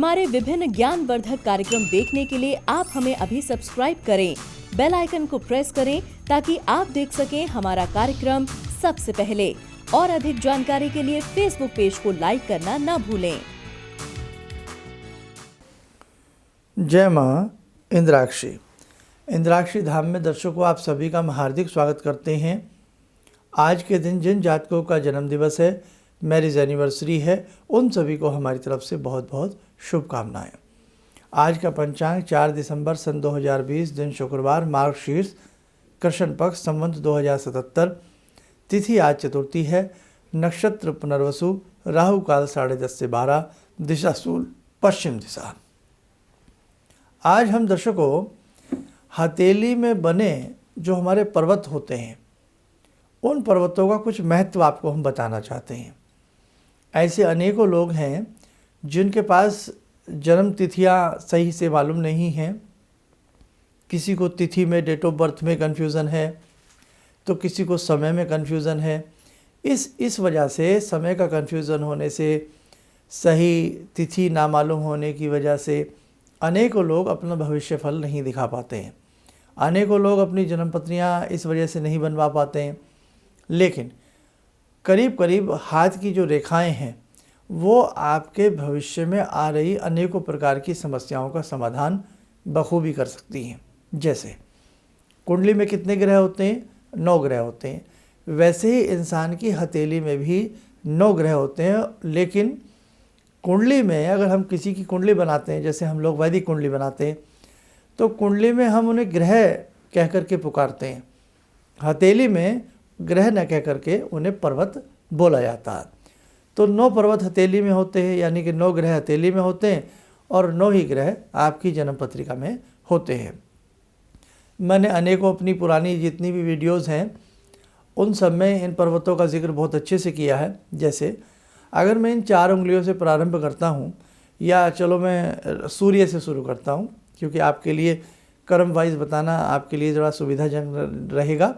हमारे विभिन्न ज्ञानवर्धक कार्यक्रम देखने के लिए आप हमें अभी सब्सक्राइब करें, बेल आइकन को प्रेस करें ताकि आप देख सकें हमारा कार्यक्रम सबसे पहले। और अधिक जानकारी के लिए फेसबुक पेज को लाइक करना न भूलें। जय माँ इंद्राक्षी। इंद्राक्षी धाम में दर्शकों आप सभी का हम हार्दिक स्वागत करते हैं। आज के दिन जिन जातकों का जन्म दिवस है, मैरिज एनिवर्सरी है, उन सभी को हमारी तरफ से बहुत बहुत शुभकामनाएं। आज का पंचांग 4 दिसंबर सन 2020, दिन शुक्रवार, मार्गशीर्ष कृष्ण पक्ष, संवत 2077, तिथि आज चतुर्थी है, नक्षत्र पुनर्वसु, राहु काल 10:30 से 12, दिशा शूल पश्चिम दिशा। आज हम दर्शकों हथेली में बने जो हमारे पर्वत होते हैं, उन पर्वतों का कुछ महत्व आपको हम बताना चाहते हैं। ऐसे अनेकों लोग हैं जिनके पास जन्म तिथियां सही से मालूम नहीं हैं। किसी को तिथि में, डेट ऑफ बर्थ में कन्फ्यूज़न है, तो किसी को समय में कन्फ्यूज़न है। इस वजह से, समय का कन्फ्यूज़न होने से, सही तिथि ना मालूम होने की वजह से अनेकों लोग अपना भविष्य फल नहीं दिखा पाते हैं। अनेकों लोग अपनी जन्मपत्रियाँ इस वजह से नहीं बनवा पाते हैं। लेकिन करीब करीब हाथ की जो रेखाएं हैं वो आपके भविष्य में आ रही अनेकों प्रकार की समस्याओं का समाधान बखूबी कर सकती हैं। जैसे कुंडली में कितने ग्रह होते हैं? 9 ग्रह होते हैं। वैसे ही इंसान की हथेली में भी 9 ग्रह होते हैं। लेकिन कुंडली में अगर हम किसी की कुंडली बनाते हैं, जैसे हम लोग वैदिक कुंडली बनाते हैं, तो कुंडली में हम उन्हें ग्रह कह करके पुकारते हैं। हथेली में ग्रह न कह करके उन्हें पर्वत बोला जाता है। तो 9 पर्वत हथेली में होते हैं, यानी कि 9 ग्रह हथेली में होते हैं और 9 ही ग्रह आपकी जन्म पत्रिका में होते हैं। मैंने अनेकों अपनी पुरानी जितनी भी वीडियोज़ हैं उन सब में इन पर्वतों का जिक्र बहुत अच्छे से किया है। जैसे अगर मैं इन 4 उंगलियों से प्रारंभ करता हूँ, या चलो मैं सूर्य से शुरू करता हूँ, क्योंकि आपके लिए कर्म वाइज बताना आपके लिए ज़रा सुविधाजनक रहेगा।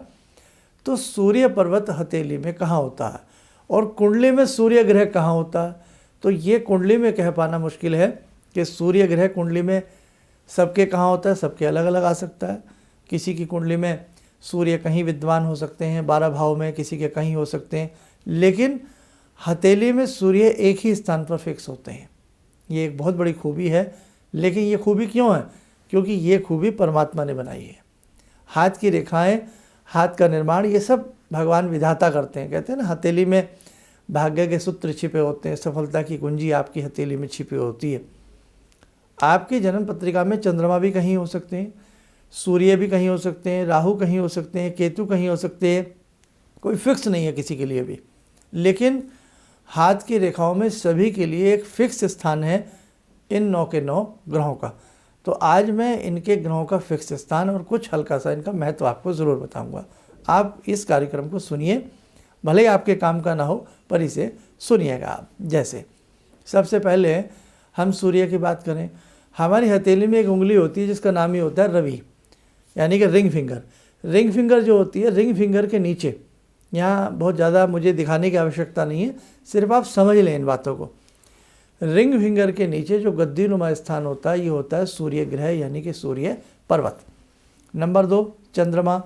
तो सूर्य पर्वत हथेली में कहाँ होता है और कुंडली में सूर्य ग्रह कहाँ होता है? तो ये कुंडली में कह पाना मुश्किल है कि सूर्य ग्रह कुंडली में सबके कहाँ होता है। सबके अलग अलग आ सकता है। किसी की कुंडली में सूर्य कहीं विद्वान हो सकते हैं 12 भाव में, किसी के कहीं हो सकते हैं, लेकिन हथेली में सूर्य एक ही स्थान पर फिक्स होते हैं। ये एक बहुत बड़ी खूबी है। लेकिन ये खूबी क्यों है? क्योंकि ये खूबी परमात्मा ने बनाई है। हाथ की रेखाएं, हाथ का निर्माण, ये सब भगवान विधाता करते हैं। कहते हैं ना, हथेली में भाग्य के सूत्र छिपे होते हैं, सफलता की कुंजी आपकी हथेली में छिपी होती है। आपकी जन्म पत्रिका में चंद्रमा भी कहीं हो सकते हैं, सूर्य भी कहीं हो सकते हैं, राहु कहीं हो सकते हैं, केतु कहीं हो सकते हैं। कोई फिक्स नहीं है किसी के लिए भी। लेकिन हाथ की रेखाओं में सभी के लिए एक फिक्स स्थान है इन 9 के 9 ग्रहों का। तो आज मैं इनके ग्रहों का फिक्स स्थान और कुछ हल्का सा इनका महत्व आपको ज़रूर बताऊंगा। आप इस कार्यक्रम को सुनिए, भले ही आपके काम का ना हो, पर इसे सुनिएगा आप। जैसे सबसे पहले हम सूर्य की बात करें। हमारी हथेली में एक उंगली होती है जिसका नाम ही होता है रवि, यानी कि रिंग फिंगर। रिंग फिंगर जो होती है, रिंग फिंगर के नीचे, यहाँ बहुत ज़्यादा मुझे दिखाने की आवश्यकता नहीं है, सिर्फ आप समझ लें इन बातों को। रिंग फिंगर के नीचे जो गद्दीनुमा स्थान होता है, ये होता है सूर्य ग्रह, यानी कि सूर्य पर्वत। नंबर 2, चंद्रमा।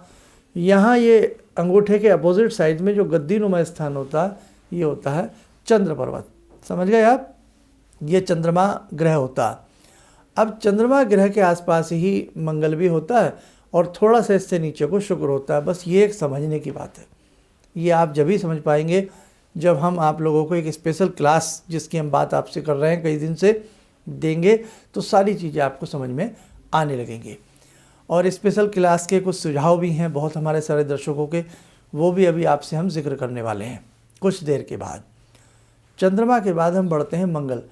यहाँ ये अंगूठे के अपोजिट साइड में जो गद्दीनुमा स्थान होता है, ये होता है चंद्र पर्वत। समझ गए आप? ये चंद्रमा ग्रह होता है। अब चंद्रमा ग्रह के आसपास ही मंगल भी होता है और थोड़ा सा इससे नीचे को शुक्र होता है। बस ये एक समझने की बात है। ये आप जब ही समझ पाएंगे जब हम आप लोगों को एक स्पेशल क्लास, जिसकी हम बात आपसे कर रहे हैं कई दिन से, देंगे, तो सारी चीज़ें आपको समझ में आने लगेंगी। और स्पेशल क्लास के कुछ सुझाव भी हैं बहुत हमारे सारे दर्शकों के, वो भी अभी आपसे हम जिक्र करने वाले हैं कुछ देर के बाद। चंद्रमा के बाद हम बढ़ते हैं मंगल।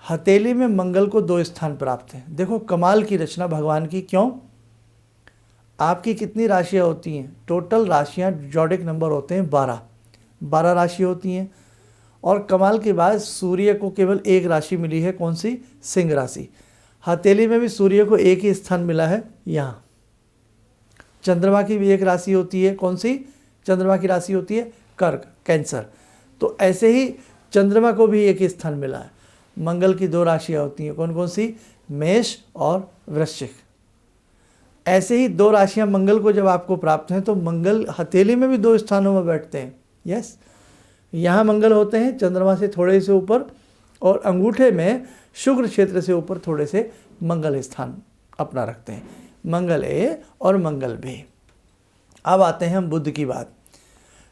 हथेली में मंगल को 2 स्थान प्राप्त हैं। देखो कमाल की रचना भगवान की। क्यों? आपकी कितनी राशियाँ होती हैं? टोटल राशियाँ, जॉडिक नंबर होते हैं 12 राशि होती हैं। और कमाल की बात, सूर्य को केवल एक राशि मिली है। कौन सी? सिंह राशि। हथेली में भी सूर्य को एक ही स्थान मिला है यहाँ। चंद्रमा की भी एक राशि होती है। कौन सी? चंद्रमा की राशि होती है कर्क, कैंसर। तो ऐसे ही चंद्रमा को भी एक ही स्थान मिला है। मंगल की 2 राशियाँ होती हैं, कौन कौन सी? मेष और वृश्चिक। ऐसे ही 2 राशियाँ मंगल को जब आपको प्राप्त हैं तो मंगल हथेली में भी 2 स्थानों में बैठते हैं। यस, यहाँ मंगल होते हैं चंद्रमा से थोड़े से ऊपर, और अंगूठे में शुक्र क्षेत्र से ऊपर थोड़े से मंगल स्थान अपना रखते हैं, मंगल ए और मंगल बी। अब आते हैं हम बुध की बात।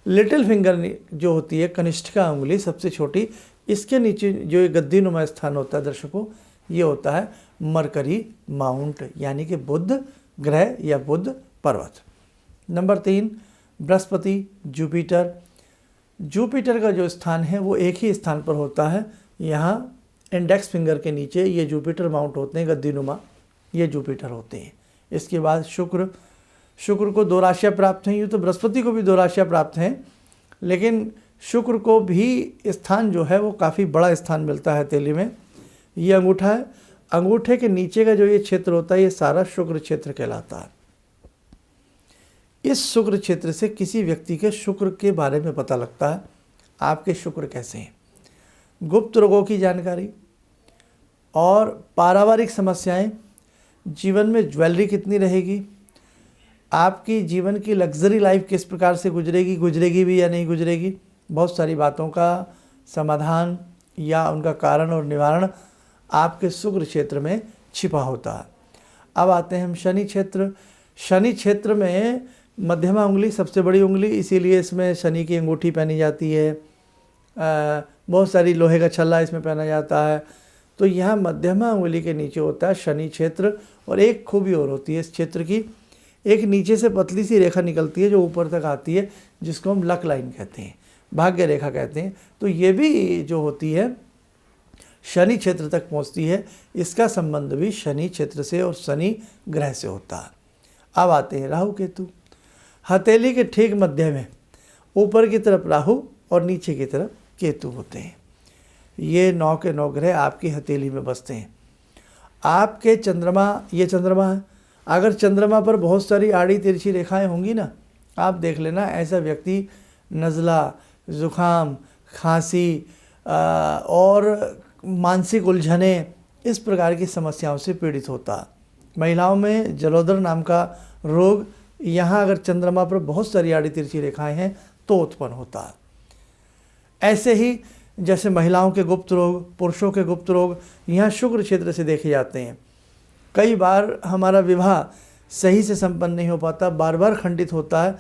लिटिल फिंगर जो होती है, कनिष्ठिका उंगली सबसे छोटी, इसके नीचे जो ये गद्दी नुमा स्थान होता है दर्शकों, ये होता है मरकरी माउंट, यानी कि बुध ग्रह या बुध पर्वत। Number 3 Brihaspati Jupiter. जुपिटर का जो स्थान है वो एक ही स्थान पर होता है, यहाँ इंडेक्स फिंगर के नीचे ये जुपिटर माउंट होते हैं, गद्दी नुमा ये जुपिटर होते हैं। इसके बाद शुक्र को 2 राशियाँ प्राप्त हैं। यूँ तो बृहस्पति को भी 2 राशियाँ प्राप्त हैं, लेकिन शुक्र को भी स्थान जो है वो काफ़ी बड़ा स्थान मिलता है हथेली में। ये अंगूठा है, अंगूठे के नीचे का जो ये क्षेत्र होता है ये सारा शुक्र क्षेत्र कहलाता है। इस शुक्र क्षेत्र से किसी व्यक्ति के शुक्र के बारे में पता लगता है, आपके शुक्र कैसे हैं। गुप्त रोगों की जानकारी और पारिवारिक समस्याएं, जीवन में ज्वेलरी कितनी रहेगी, आपकी जीवन की लग्जरी लाइफ किस प्रकार से गुजरेगी भी या नहीं गुजरेगी, बहुत सारी बातों का समाधान या उनका कारण और निवारण आपके शुक्र क्षेत्र में छिपा होता है। अब आते हैं हम शनि क्षेत्र। शनि क्षेत्र में मध्यमा उंगली सबसे बड़ी उंगली, इसीलिए इसमें शनि की अंगूठी पहनी जाती है, बहुत सारी लोहे का छल्ला इसमें पहना जाता है। तो यहाँ मध्यमा उंगली के नीचे होता है शनि क्षेत्र। और एक खूबी और होती है इस क्षेत्र की, एक नीचे से पतली सी रेखा निकलती है जो ऊपर तक आती है, जिसको हम लक लाइन कहते हैं, भाग्य रेखा कहते हैं। तो ये भी जो होती है शनि क्षेत्र तक पहुंचती है। इसका संबंध भी शनि क्षेत्र से और शनि ग्रह से होता है। अब आते हैं राहु केतु। हथेली के ठीक मध्य में ऊपर की तरफ राहु और नीचे की तरफ केतु होते हैं। ये 9 के 9 ग्रह आपकी हथेली में बसते हैं। आपके चंद्रमा, ये चंद्रमा है, अगर चंद्रमा पर बहुत सारी आड़ी तिरछी रेखाएं होंगी ना, आप देख लेना ऐसा व्यक्ति नज़ला, ज़ुकाम, खांसी और मानसिक उलझने, इस प्रकार की समस्याओं से पीड़ित होता है। महिलाओं में जलोदर नाम का रोग, यहाँ अगर चंद्रमा पर बहुत सारी आड़ी तिरछी रेखाएं हैं तो उत्पन्न होता है। ऐसे ही जैसे महिलाओं के गुप्त रोग, पुरुषों के गुप्त रोग यहाँ शुक्र क्षेत्र से देखे जाते हैं। कई बार हमारा विवाह सही से संपन्न नहीं हो पाता, बार बार खंडित होता है,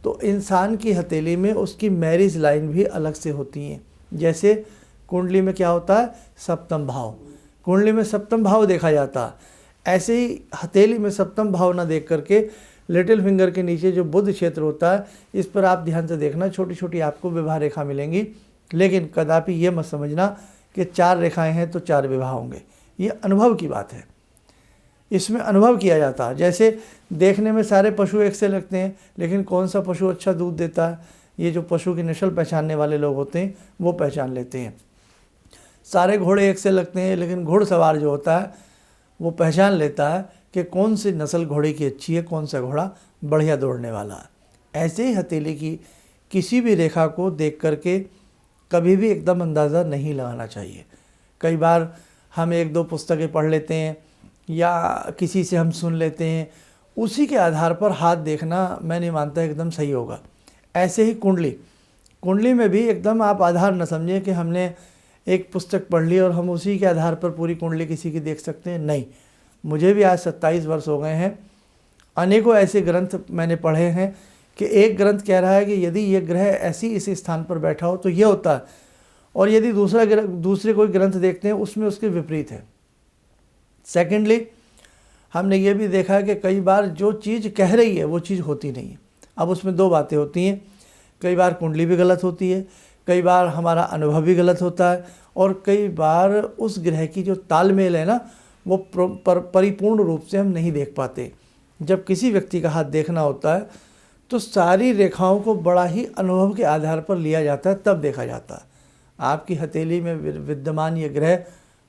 तो इंसान की हथेली में उसकी मैरिज लाइन भी अलग से होती हैं। जैसे कुंडली में क्या होता है, सप्तम भाव, कुंडली में सप्तम भाव देखा जाता है। ऐसे ही हथेली में सप्तम भाव ना देख करके लिटिल फिंगर के नीचे जो बुध क्षेत्र होता है, इस पर आप ध्यान से देखना, छोटी छोटी आपको विवाह रेखा मिलेंगी, लेकिन कदापि ये मत समझना कि 4 रेखाएं हैं तो 4 विवाह होंगे। ये अनुभव की बात है, इसमें अनुभव किया जाता है। जैसे देखने में सारे पशु एक से लगते हैं, लेकिन कौन सा पशु अच्छा दूध देता है, ये जो पशु की नस्ल पहचानने वाले लोग होते हैं वो पहचान लेते हैं। सारे घोड़े एक से लगते हैं, लेकिन घुड़सवार जो होता है वो पहचान लेता है कि कौन सी नस्ल घोड़े की अच्छी है, कौन सा घोड़ा बढ़िया दौड़ने वाला है। ऐसे ही हथेली की किसी भी रेखा को देख करके कभी भी एकदम अंदाज़ा नहीं लगाना चाहिए। कई बार हम 1-2 पुस्तकें पढ़ लेते हैं या किसी से हम सुन लेते हैं, उसी के आधार पर हाथ देखना मैं नहीं मानता एकदम सही होगा। ऐसे ही कुंडली में भी एकदम आप आधार न समझें कि हमने एक पुस्तक पढ़ ली और हम उसी के आधार पर पूरी कुंडली किसी की देख सकते हैं, नहीं। मुझे भी आज 27 वर्ष हो गए हैं, अनेकों ऐसे ग्रंथ मैंने पढ़े हैं कि एक ग्रंथ कह रहा है कि यदि ये ग्रह ऐसी इसी स्थान पर बैठा हो तो ये होता है, और यदि दूसरे कोई ग्रंथ देखते हैं उसमें उसके विपरीत है। सेकेंडली, हमने ये भी देखा है कि कई बार जो चीज़ कह रही है वो चीज़ होती नहीं है। अब उसमें 2 बातें होती हैं, कई बार कुंडली भी गलत होती है, कई बार हमारा अनुभव भी गलत होता है, और कई बार उस ग्रह की जो तालमेल है ना वो परिपूर्ण रूप से हम नहीं देख पाते। जब किसी व्यक्ति का हाथ देखना होता है तो सारी रेखाओं को बड़ा ही अनुभव के आधार पर लिया जाता है, तब देखा जाता है। आपकी हथेली में विद्यमान ये ग्रह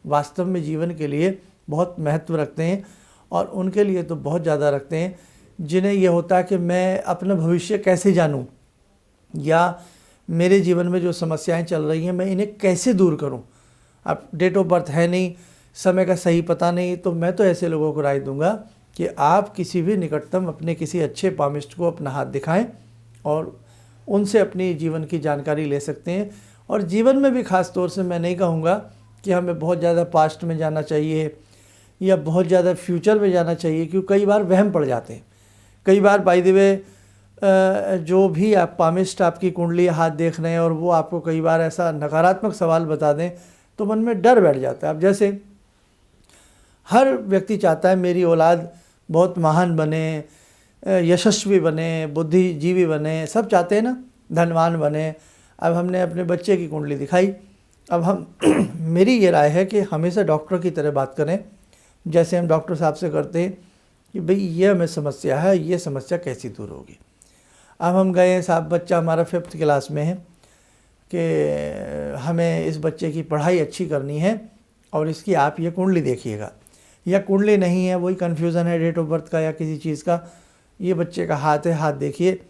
वास्तव में जीवन के लिए बहुत महत्व रखते हैं, और उनके लिए तो बहुत ज़्यादा रखते हैं जिन्हें ये होता है कि मैं अपना भविष्य कैसे जानूं, या मेरे जीवन में जो समस्याएं चल रही हैं मैं इन्हें कैसे दूर करूं। अब डेट ऑफ बर्थ है नहीं, समय का सही पता नहीं, तो मैं तो ऐसे लोगों को राय दूंगा कि आप किसी भी निकटतम अपने किसी अच्छे पामिस्ट को अपना हाथ दिखाएं और उनसे अपनी जीवन की जानकारी ले सकते हैं। और जीवन में भी ख़ास तौर से मैं नहीं कहूँगा कि हमें बहुत ज़्यादा पास्ट में जाना चाहिए या बहुत ज़्यादा फ्यूचर में जाना चाहिए, क्योंकि कई बार वहम पड़ जाते हैं। कई बार बाय द वे जो भी आप पामिस्ट आपकी कुंडली हाथ देख रहे हैं और वो आपको कई बार ऐसा नकारात्मक सवाल बता दें तो मन में डर बैठ जाता है। अब जैसे हर व्यक्ति चाहता है मेरी औलाद बहुत महान बने, यशस्वी बने, बुद्धिजीवी बने, सब चाहते हैं ना, धनवान बने। अब हमने अपने बच्चे की कुंडली दिखाई। अब हम मेरी ये राय है कि हमेशा डॉक्टर की तरह बात करें, जैसे हम डॉक्टर साहब से करते हैं कि भाई ये हमें समस्या है, ये समस्या कैसी दूर होगी। अब हम गए साहब, बच्चा हमारा 5th क्लास में है कि हमें इस बच्चे की पढ़ाई अच्छी करनी है और इसकी आप ये कुंडली देखिएगा, या कुंडली नहीं है, वही कन्फ्यूज़न है डेट ऑफ बर्थ का या किसी चीज़ का, ये बच्चे का हाथ है, हाथ देखिए।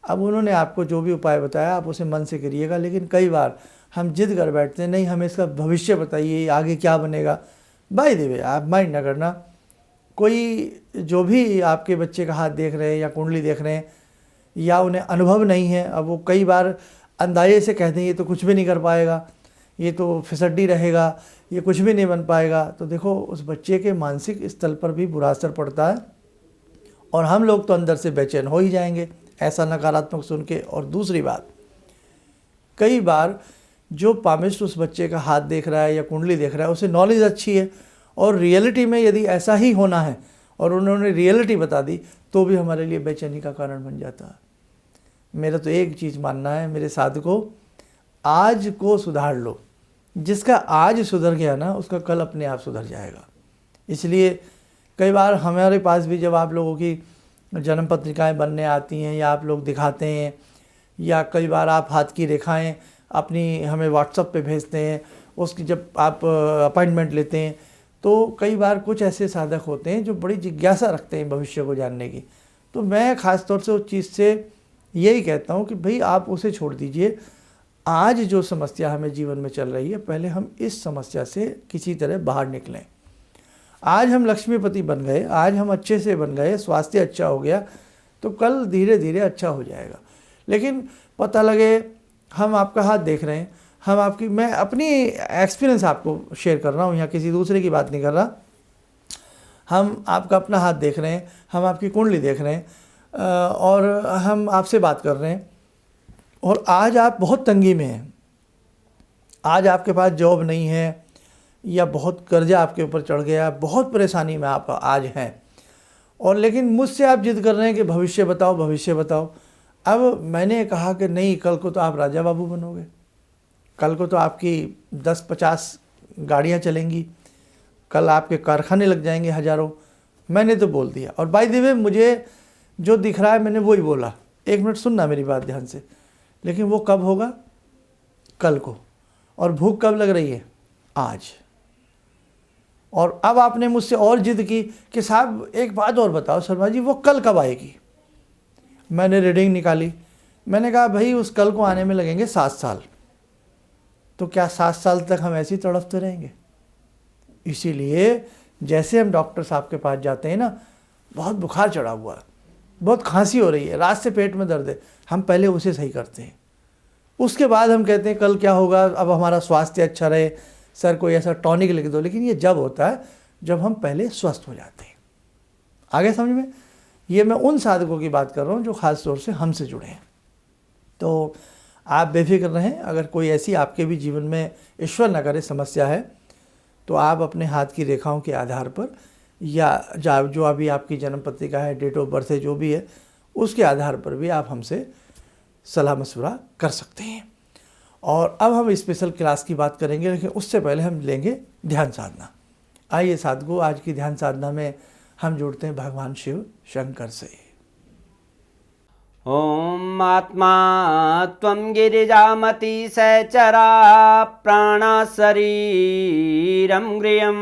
अब उन्होंने आपको जो भी उपाय बताया आप उसे मन से करिएगा, लेकिन कई बार हम जिद कर बैठते हैं, नहीं हमें इसका भविष्य बताइए, आगे क्या बनेगा। बाय द वे आप माइंड ना करना, कोई जो भी आपके बच्चे का हाथ देख रहे हैं या कुंडली देख रहे हैं या उन्हें अनुभव नहीं है, अब वो कई बार अंदाजे से कहते हैं ये तो कुछ भी नहीं कर पाएगा, ये तो फिसड्डी रहेगा, ये कुछ भी नहीं बन पाएगा, तो देखो उस बच्चे के मानसिक स्तर पर भी बुरा असर पड़ता है और हम लोग तो अंदर से बेचैन हो ही जाएंगे ऐसा नकारात्मक सुन के। और दूसरी बात, कई बार जो पामिस्ट उस बच्चे का हाथ देख रहा है या कुंडली देख रहा है उसे नॉलेज अच्छी है और रियलिटी में यदि ऐसा ही होना है और उन्होंने रियलिटी बता दी तो भी हमारे लिए बेचैनी का कारण बन जाता है। मेरा तो एक चीज़ मानना है मेरे साधकों, आज को सुधार लो। जिसका आज सुधर गया ना उसका कल अपने आप सुधर जाएगा। इसलिए कई बार हमारे पास भी जब आप लोगों की जन्म पत्रिकाएँ बनने आती हैं या आप लोग दिखाते हैं, या कई बार आप हाथ की रेखाएं अपनी हमें व्हाट्सएप पे भेजते हैं, उसकी जब आप अपॉइंटमेंट लेते हैं तो कई बार कुछ ऐसे साधक होते हैं जो बड़ी जिज्ञासा रखते हैं भविष्य को जानने की। तो मैं ख़ास तौर से उस चीज़ से यही कहता हूँ कि भाई आप उसे छोड़ दीजिए। आज जो समस्या हमें जीवन में चल रही है, पहले हम इस समस्या से किसी तरह बाहर निकलें। आज हम लक्ष्मीपति बन गए, आज हम अच्छे से बन गए, स्वास्थ्य अच्छा हो गया, तो कल धीरे धीरे अच्छा हो जाएगा। लेकिन पता लगे हम आपका हाथ देख रहे हैं, हम आपकी, मैं अपनी एक्सपीरियंस आपको शेयर कर रहा हूँ, यहाँ किसी दूसरे की बात नहीं कर रहा, हम आपका अपना हाथ देख रहे हैं, हम आपकी कुंडली देख रहे हैं और हम आपसे बात कर रहे हैं और आज आप बहुत तंगी में हैं, आज आपके पास जॉब नहीं है या बहुत कर्जा आपके ऊपर चढ़ गया, बहुत परेशानी में आप आज हैं, और लेकिन मुझसे आप जिद कर रहे हैं कि भविष्य बताओ, भविष्य बताओ। अब मैंने कहा कि नहीं, कल को तो आप राजा बाबू बनोगे, कल को तो आपकी 10-50 गाड़ियाँ चलेंगी, कल आपके कारखाने लग जाएंगे हज़ारों। मैंने तो बोल दिया, और बाय द वे मुझे जो दिख रहा है मैंने वही बोला। 1 मिनट सुनना मेरी बात ध्यान से। लेकिन वो कब होगा? कल को। और भूख कब लग रही है? आज। और अब आपने मुझसे और जिद की कि साहब एक बात और बताओ शर्मा जी, वो कल कब आएगी? मैंने रीडिंग निकाली, मैंने कहा भाई उस कल को आने में लगेंगे 7 साल। तो क्या 7 साल तक हम ऐसे ही तड़पते रहेंगे? इसीलिए जैसे हम डॉक्टर साहब के पास जाते हैं ना, बहुत बुखार चढ़ा हुआ है, बहुत खांसी हो रही है, रात से पेट में दर्द है, हम पहले उसे सही करते हैं, उसके बाद हम कहते हैं कल क्या होगा, अब हमारा स्वास्थ्य अच्छा रहे, सर कोई ऐसा टॉनिक लिख दो। लेकिन ये जब होता है जब हम पहले स्वस्थ हो जाते हैं। आगे समझ में? ये मैं उन साधकों की बात कर रहा हूँ जो ख़ास तौर से हमसे जुड़े हैं। तो आप बेफिक्र रहें, अगर कोई ऐसी आपके भी जीवन में ईश्वर न करे समस्या है तो आप अपने हाथ की रेखाओं के आधार पर या जो अभी आपकी जन्म पत्रिका है, डेट ऑफ बर्थ है, जो भी है, उसके आधार पर भी आप हमसे सलाह मशवरा कर सकते हैं। और अब हम स्पेशल क्लास की बात करेंगे, लेकिन उससे पहले हम लेंगे ध्यान साधना। आइए साधकों, आज की ध्यान साधना में हम जुड़ते हैं भगवान शिव शंकर से। ओम आत्मा त्वं गिरिजामति सहचरा प्राणा शरीरं गृहं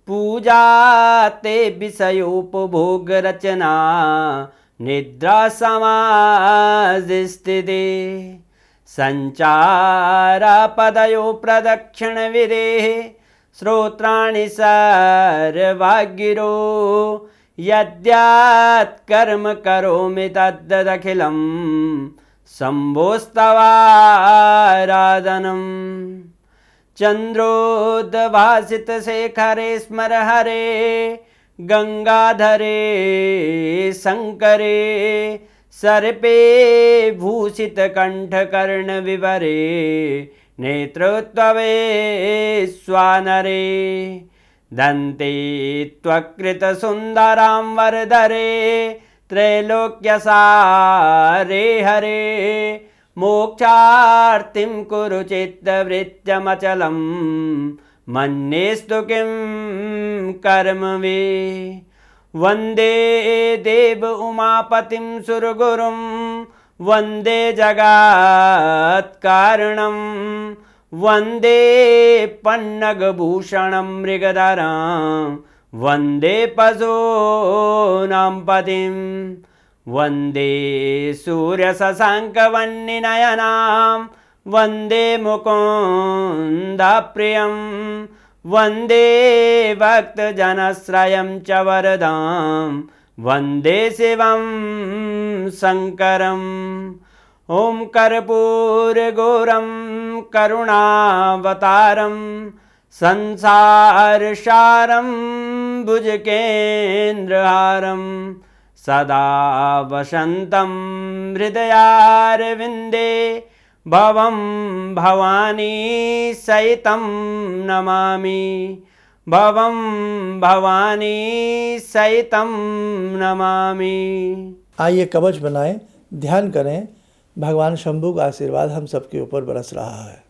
पूजा ते विषयोपभोग रचना निद्रा समाज स्थिते सञ्चारपदयो प्रदक्षिणविधेः श्रोत्राणि सर्वागिरो यद्यत्कर्म करोमि तद्दखिलं शम्भोस्तवाराधनम् चन्द्रोद्भासितशेखरे स्मर हरे गंगाधरे शंकरे सर्पे भूषितकण्ठकर्णविवरे नेत्रोत्तवे स्वानरे दन्ते त्वकृतसुन्दरां वरदरे त्रैलोक्यसारे हरे मोक्षार्तिं कुरु चित्तवृत्त्यमचलं मन्येस्तु किं कर्म वे वन्दे देव उमापतिं सुरगुरुं वन्दे जगत्कारणं वन्दे पन्नगभूषणं मृगधरं वन्दे पशूनां पतिं वन्दे सूर्यशशाङ्कवह्निनयनां वन्दे मुकुन्दप्रियं वन्दे भक्तजनश्रयं च वरदां वन्दे शिवं शङ्करम् ॐ कर्पूरगौरं करुणावतारं संसारसारं भुजगेन्द्रहारं सदा वसन्तं हृदयारविन्दे भवं भवानी सहितं नमामि भवं भवानी सहितं नमामि। आइए कवच बनाएं, ध्यान करें, भगवान शंभू का आशीर्वाद हम सबके ऊपर बरस रहा है।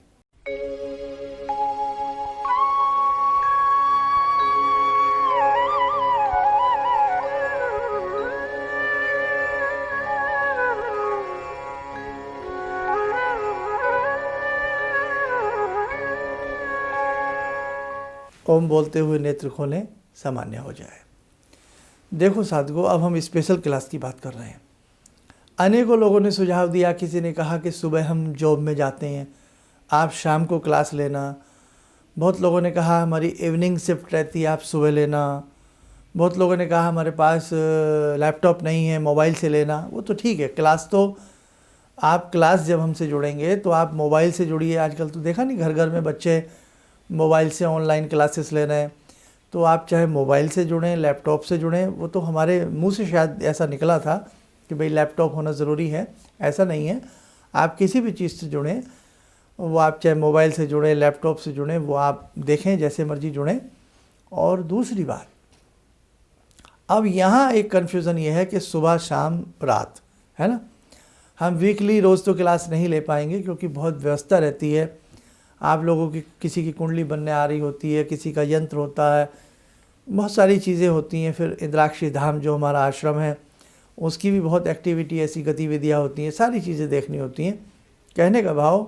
ओम बोलते हुए नेत्र खोलें, सामान्य हो जाए। देखो साधकों, अब हम स्पेशल क्लास की बात कर रहे हैं। अनेकों लोगों ने सुझाव दिया, किसी ने कहा कि सुबह हम जॉब में जाते हैं, आप शाम को क्लास लेना। बहुत लोगों ने कहा हमारी इवनिंग शिफ्ट रहती है, आप सुबह लेना। बहुत लोगों ने कहा हमारे पास लैपटॉप नहीं है, मोबाइल से लेना। वो तो ठीक है, क्लास तो आप क्लास जब हमसे जुड़ेंगे तो आप मोबाइल से जुड़िए। आजकल तो देखा नहीं, घर घर में बच्चे मोबाइल से ऑनलाइन क्लासेस ले रहे हैं। तो आप चाहे मोबाइल से जुड़ें, लैपटॉप से जुड़ें। वो तो हमारे मुंह से शायद ऐसा निकला था कि भाई लैपटॉप होना ज़रूरी है, ऐसा नहीं है। आप किसी भी चीज़ से जुड़ें, वो आप चाहे मोबाइल से जुड़ें, लैपटॉप से जुड़ें, वो आप देखें, जैसे मर्जी जुड़ें। और दूसरी बात, अब यहाँ एक कन्फ्यूज़न ये है कि सुबह शाम रात, है ना। हम वीकली रोज़ तो क्लास नहीं ले पाएंगे क्योंकि बहुत व्यवस्था रहती है। आप लोगों की किसी की कुंडली बनने आ रही होती है, किसी का यंत्र होता है, बहुत सारी चीज़ें होती हैं। फिर इंद्राक्षी धाम जो हमारा आश्रम है, उसकी भी बहुत एक्टिविटी, ऐसी गतिविधियाँ होती हैं, सारी चीज़ें देखनी होती हैं। कहने का भाव,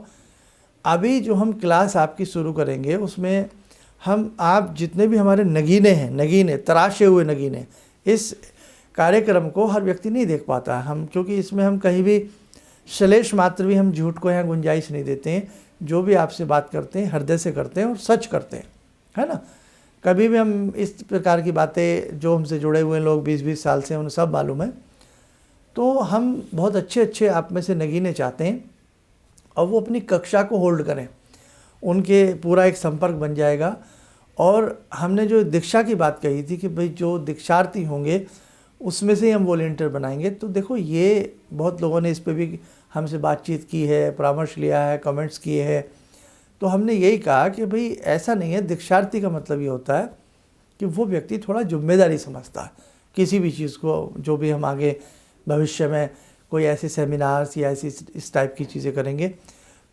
अभी जो हम क्लास आपकी शुरू करेंगे उसमें आप जितने भी हमारे नगीने हैं, नगीने तराशे हुए नगीने, इस कार्यक्रम को हर व्यक्ति नहीं देख पाता है। हम क्योंकि इसमें हम कहीं भी श्लेष मात्र भी हम झूठ को यहाँ गुंजाइश नहीं देते हैं। जो भी आपसे बात करते हैं हृदय से करते हैं और सच करते हैं, है ना। कभी भी हम इस प्रकार की बातें, जो हमसे जुड़े हुए लोग 20-20 साल से, उन्हें सब मालूम है। तो हम बहुत अच्छे आप में से नगीने चाहते हैं और वो अपनी कक्षा को होल्ड करें, उनके पूरा एक संपर्क बन जाएगा। और हमने जो दीक्षा की बात कही थी कि भाई जो दीक्षार्थी होंगे उसमें से ही हम वॉलंटियर बनाएंगे। तो देखो, ये बहुत लोगों ने इस पर भी हमसे बातचीत की है, परामर्श लिया है, कमेंट्स किए हैं। तो हमने यही कहा कि भाई ऐसा नहीं है, दीक्षार्थी का मतलब ये होता है कि वो व्यक्ति थोड़ा जिम्मेदारी समझता है किसी भी चीज़ को। जो भी हम आगे भविष्य में कोई ऐसे सेमिनार्स या ऐसी इस टाइप की चीज़ें करेंगे,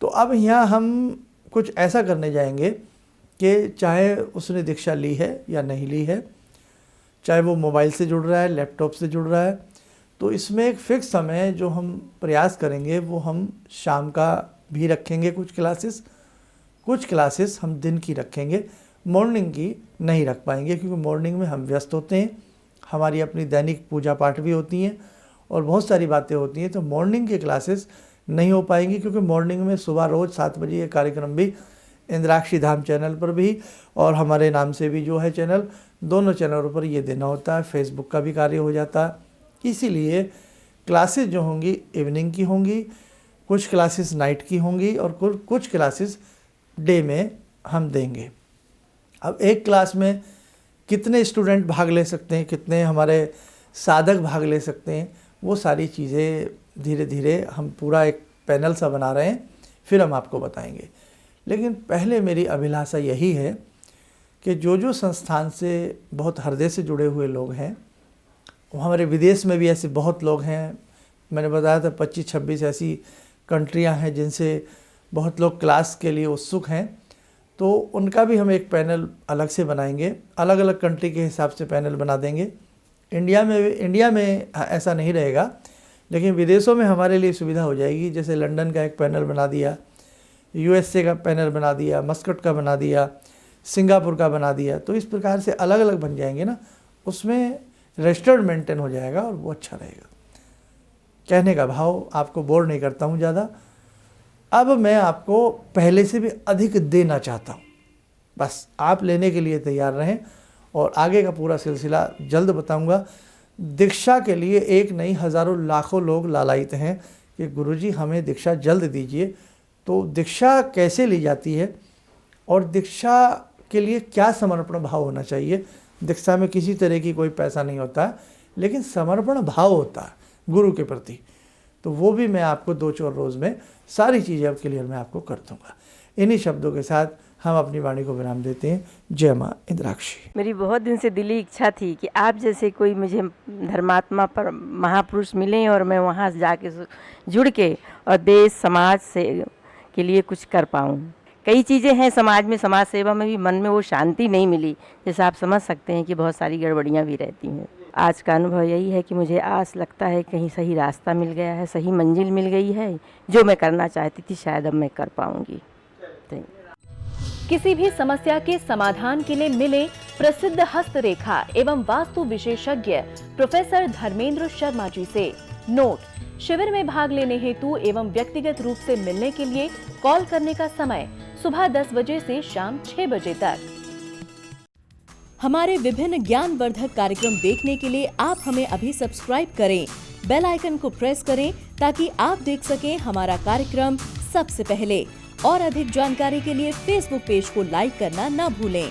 तो अब यहाँ हम कुछ ऐसा करने जाएंगे कि चाहे उसने दीक्षा ली है या नहीं ली है, चाहे वो मोबाइल से जुड़ रहा है, लैपटॉप से जुड़ रहा है, तो इसमें एक फ़िक्स समय जो हम प्रयास करेंगे वो हम शाम का भी रखेंगे। कुछ क्लासेस हम दिन की रखेंगे, मॉर्निंग की नहीं रख पाएंगे क्योंकि मॉर्निंग में हम व्यस्त होते हैं, हमारी अपनी दैनिक पूजा पाठ भी होती हैं और बहुत सारी बातें होती हैं। तो मॉर्निंग की क्लासेस नहीं हो पाएंगी, क्योंकि मॉर्निंग में सुबह रोज़ 7 बजे ये कार्यक्रम भी इंद्राक्षी धाम चैनल पर भी और हमारे नाम से भी जो है चैनल, दोनों चैनलों पर ये देना होता है। फेसबुक का भी कार्य हो जाता है। इसीलिए क्लासेस जो होंगी इवनिंग की होंगी, कुछ क्लासेस नाइट की होंगी और कुछ क्लासेस डे में हम देंगे। अब एक क्लास में कितने स्टूडेंट भाग ले सकते हैं, कितने हमारे साधक भाग ले सकते हैं, वो सारी चीज़ें धीरे धीरे हम पूरा एक पैनल सा बना रहे हैं, फिर हम आपको बताएंगे। लेकिन पहले मेरी अभिलाषा यही है कि जो संस्थान से बहुत हृदय से जुड़े हुए लोग हैं, वो हमारे विदेश में भी ऐसे बहुत लोग हैं। मैंने बताया था 25-26 ऐसी कंट्रियां हैं जिनसे बहुत लोग क्लास के लिए उत्सुक हैं, तो उनका भी हम एक पैनल अलग से बनाएंगे। अलग अलग कंट्री के हिसाब से पैनल बना देंगे। इंडिया में ऐसा नहीं रहेगा, लेकिन विदेशों में हमारे लिए सुविधा हो जाएगी। जैसे लंदन का एक पैनल बना दिया, USA का पैनल बना दिया, मस्कट का बना दिया, सिंगापुर का बना दिया, तो इस प्रकार से अलग अलग बन जाएंगे ना, उसमें रजिस्टर्ड मेंटेन हो जाएगा और वो अच्छा रहेगा। कहने का भाव, आपको बोर नहीं करता हूँ ज़्यादा। अब मैं आपको पहले से भी अधिक देना चाहता हूँ, बस आप लेने के लिए तैयार रहें और आगे का पूरा सिलसिला जल्द बताऊँगा। दीक्षा के लिए एक नहीं हज़ारों लाखों लोग लालायित हैं कि गुरुजी हमें दीक्षा जल्द दीजिए। तो दीक्षा कैसे ली जाती है और दीक्षा के लिए क्या समर्पण भाव होना चाहिए। दीक्षा में किसी तरह की कोई पैसा नहीं होता है, लेकिन समर्पण भाव होता है गुरु के प्रति। तो वो भी मैं आपको 2-4 रोज़ में सारी चीज़ें अब क्लियर मैं आपको कर दूँगा। इन्हीं शब्दों के साथ हम अपनी वाणी को विराम देते हैं। जय माँ इंद्राक्षी। मेरी बहुत दिन से दिली इच्छा थी कि आप जैसे कोई मुझे धर्मात्मा पर महापुरुष मिलें और मैं वहाँ जाके जुड़ के और देश समाज से के लिए कुछ कर पाऊँ। कई चीज़ें हैं समाज में, समाज सेवा में भी मन में वो शांति नहीं मिली। जैसे आप समझ सकते हैं कि बहुत सारी गड़बड़ियाँ भी रहती हैं। आज का अनुभव यही है कि मुझे आस लगता है कहीं सही रास्ता मिल गया है, सही मंजिल मिल गई है। जो मैं करना चाहती थी शायद अब मैं कर पाऊँगी। किसी भी समस्या के समाधान के लिए मिले प्रसिद्ध हस्तरेखा एवं वास्तु विशेषज्ञ प्रोफेसर धर्मेंद्र शर्मा जी से। नोट: शिविर में भाग लेने हेतु एवं व्यक्तिगत रूप से मिलने के लिए कॉल करने का समय सुबह 10 बजे से शाम 6 बजे तक। हमारे विभिन्न ज्ञानवर्धक कार्यक्रम देखने के लिए आप हमें अभी सब्सक्राइब करें, बेल आइकन को प्रेस करें ताकि आप देख सकें हमारा कार्यक्रम सबसे पहले। और अधिक जानकारी के लिए फेसबुक पेज को लाइक करना न भूलें।